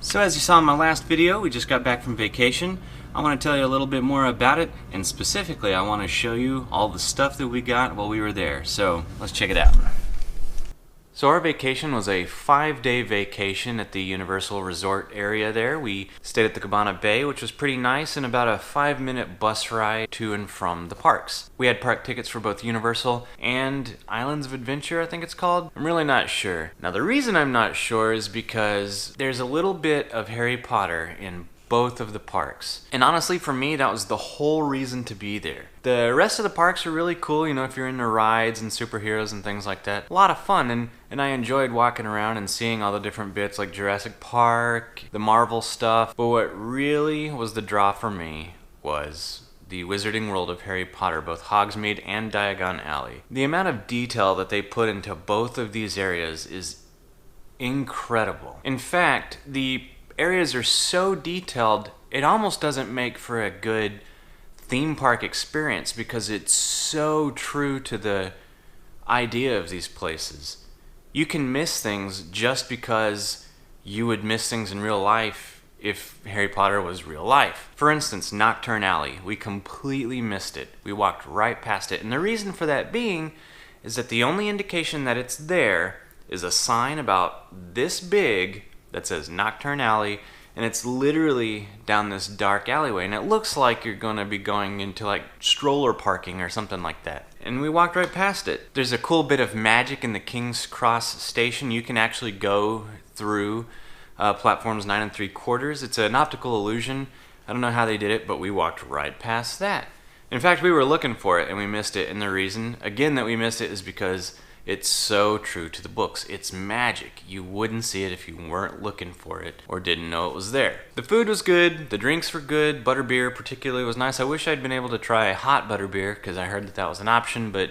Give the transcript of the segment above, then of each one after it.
So as you saw in my last video, we just got back from vacation. I want to tell you a little bit more about it, and specifically I want to show you all the stuff that we got while we were there. So let's check it out. So our vacation was a 5-day vacation at the Universal Resort area there. We stayed at the Cabana Bay, which was pretty nice, and about a 5-minute bus ride to and from the parks. We had park tickets for both Universal and Islands of Adventure, I think it's called. I'm really not sure. Now the reason I'm not sure is because there's a little bit of Harry Potter in both of the parks. And honestly, for me, that was the whole reason to be there. The rest of the parks are really cool, you know, if you're into rides and superheroes and things like that. A lot of fun, and I enjoyed walking around and seeing all the different bits like Jurassic Park, the Marvel stuff. But what really was the draw for me was the Wizarding World of Harry Potter, both Hogsmeade and Diagon Alley. The amount of detail that they put into both of these areas is incredible. In fact, the areas are so detailed, it almost doesn't make for a good theme park experience because it's so true to the idea of these places. You can miss things just because you would miss things in real life if Harry Potter was real life. For instance, Knockturn Alley. We completely missed it. We walked right past it. And the reason for that being is that the only indication that it's there is a sign about this big that says Knockturn Alley, and it's literally down this dark alleyway, and it looks like you're going to be going into like stroller parking or something like that. And we walked right past it. There's a cool bit of magic in the King's Cross station. You can actually go through platforms 9 3/4. It's an optical illusion. I don't know how they did it, but we walked right past that. In fact, we were looking for it and we missed it, and the reason, again, that we missed it is because it's so true to the books. It's magic. You wouldn't see it if you weren't looking for it or didn't know it was there. The food was good. The drinks were good. Butterbeer particularly was nice. I wish I'd been able to try a hot butterbeer because I heard that that was an option, but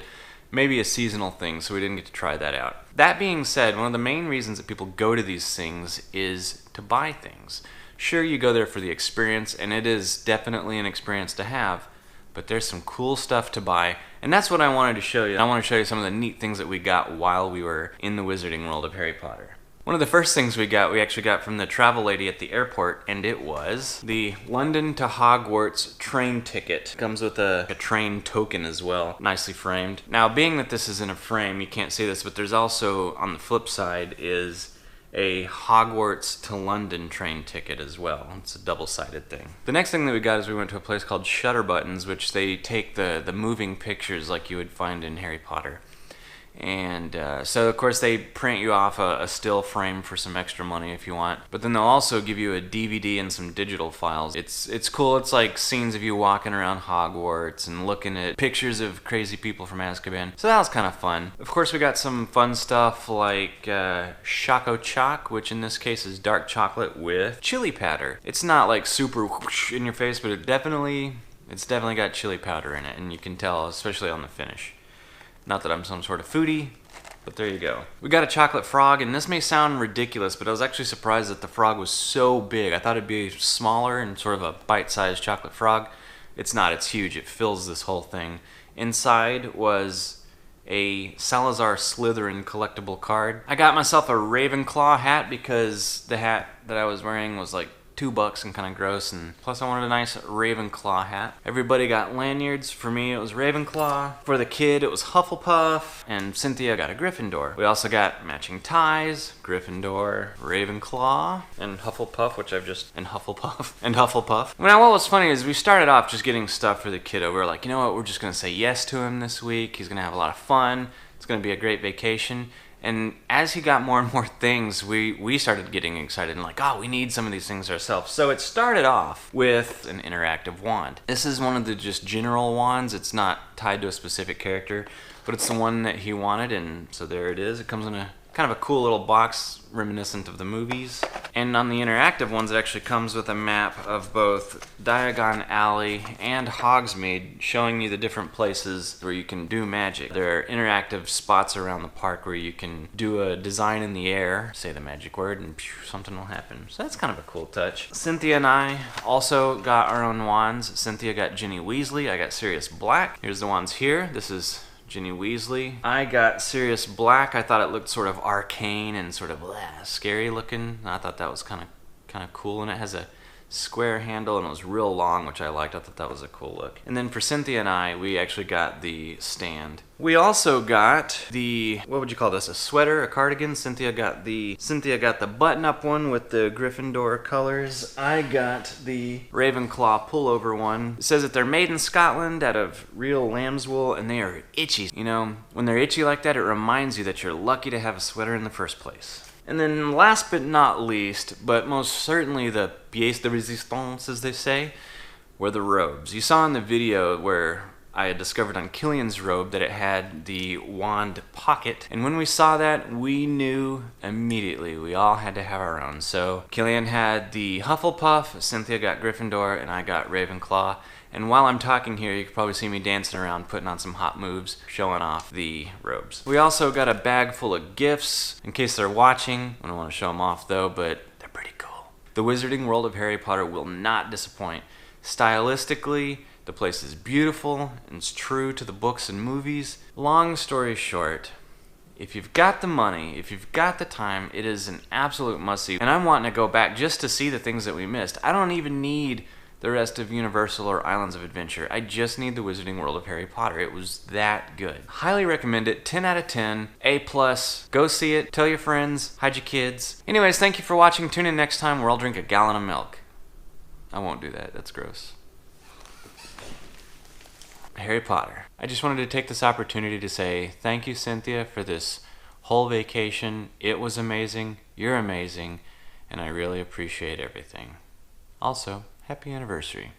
maybe a seasonal thing, so we didn't get to try that out. That being said, one of the main reasons that people go to these things is to buy things. Sure, you go there for the experience, and it is definitely an experience to have, but there's some cool stuff to buy, and that's what I wanted to show you. I want to show you some of the neat things that we got while we were in the Wizarding World of Harry Potter. One of the first things we actually got from the travel lady at the airport, and it was the London to Hogwarts train ticket. It comes with a train token as well, nicely framed. Now, being that this is in a frame, you can't see this, but there's also, on the flip side, is a Hogwarts to London train ticket as well. It's a double-sided thing. The next thing that we got is we went to a place called Shutterbuttons, which they take the moving pictures like you would find in Harry Potter. And so of course they print you off a still frame for some extra money if you want, but then they'll also give you a DVD and some digital files. It's cool. It's like scenes of you walking around Hogwarts and looking at pictures of crazy people from Azkaban. So that was kind of fun. Of course we got some fun stuff like Choco Choc, which in this case is dark chocolate with chili powder. It's not like super whoosh in your face, but it's definitely got chili powder in it, and you can tell, especially on the finish. Not that I'm some sort of foodie, but there you go. We got a chocolate frog, and this may sound ridiculous, but I was actually surprised that the frog was so big. I thought it'd be smaller and sort of a bite-sized chocolate frog. It's not, it's huge. It fills this whole thing. Inside was a Salazar Slytherin collectible card. I got myself a Ravenclaw hat because the hat that I was wearing was like $2 and kind of gross, and plus I wanted a nice Ravenclaw hat. Everybody got lanyards. For me it was Ravenclaw. For the kid it was Hufflepuff, and Cynthia got a Gryffindor. We also got matching ties, Gryffindor, Ravenclaw, and Hufflepuff, and Hufflepuff. Now what was funny is we started off just getting stuff for the kiddo. We were like, you know what, we're just gonna say yes to him this week. He's gonna have a lot of fun. It's gonna be a great vacation. And as he got more and more things, we started getting excited and like, oh, we need some of these things ourselves. So it started off with an interactive wand. This is one of the just general wands. It's not tied to a specific character, but it's the one that he wanted, and so there it is. It comes in a kind of a cool little box reminiscent of the movies. And on the interactive ones, it actually comes with a map of both Diagon Alley and Hogsmeade, showing you the different places where you can do magic. There are interactive spots around the park where you can do a design in the air, say the magic word, and something will happen. So that's kind of a cool touch. Cynthia and I also got our own wands. Cynthia got Ginny Weasley. I got Sirius Black. Here's the wands here. This is Ginny Weasley. I got Sirius Black. I thought it looked sort of arcane and sort of scary looking. I thought that was kind kind of cool, and it has a square handle and it was real long, which I liked. I thought that was a cool look. And then for Cynthia and I, we actually got the stand. We also got the, what would you call this, a sweater, a cardigan? Cynthia got the button-up one with the Gryffindor colors. I got the Ravenclaw pullover one. It says that they're made in Scotland out of real lamb's wool, and they are itchy. You know, when they're itchy like that, it reminds you that you're lucky to have a sweater in the first place. And then last but not least, but most certainly the pièce de résistance, as they say, were the robes. You saw in the video where I had discovered on Killian's robe that it had the wand pocket. And when we saw that, we knew immediately we all had to have our own. So Killian had the Hufflepuff, Cynthia got Gryffindor, and I got Ravenclaw. And while I'm talking here, you can probably see me dancing around, putting on some hot moves, showing off the robes. We also got a bag full of gifts, in case they're watching. I don't want to show them off though, but they're pretty cool. The Wizarding World of Harry Potter will not disappoint. Stylistically, the place is beautiful and it's true to the books and movies. Long story short, if you've got the money, if you've got the time, it is an absolute must-see. And I'm wanting to go back just to see the things that we missed. I don't even need the rest of Universal or Islands of Adventure. I just need the Wizarding World of Harry Potter. It was that good. Highly recommend it. 10 out of 10. A+. Go see it. Tell your friends. Hide your kids. Anyways, thank you for watching. Tune in next time where I'll drink a gallon of milk. I won't do that. That's gross. Harry Potter. I just wanted to take this opportunity to say thank you, Cynthia, for this whole vacation. It was amazing. You're amazing. And I really appreciate everything. Also, happy anniversary.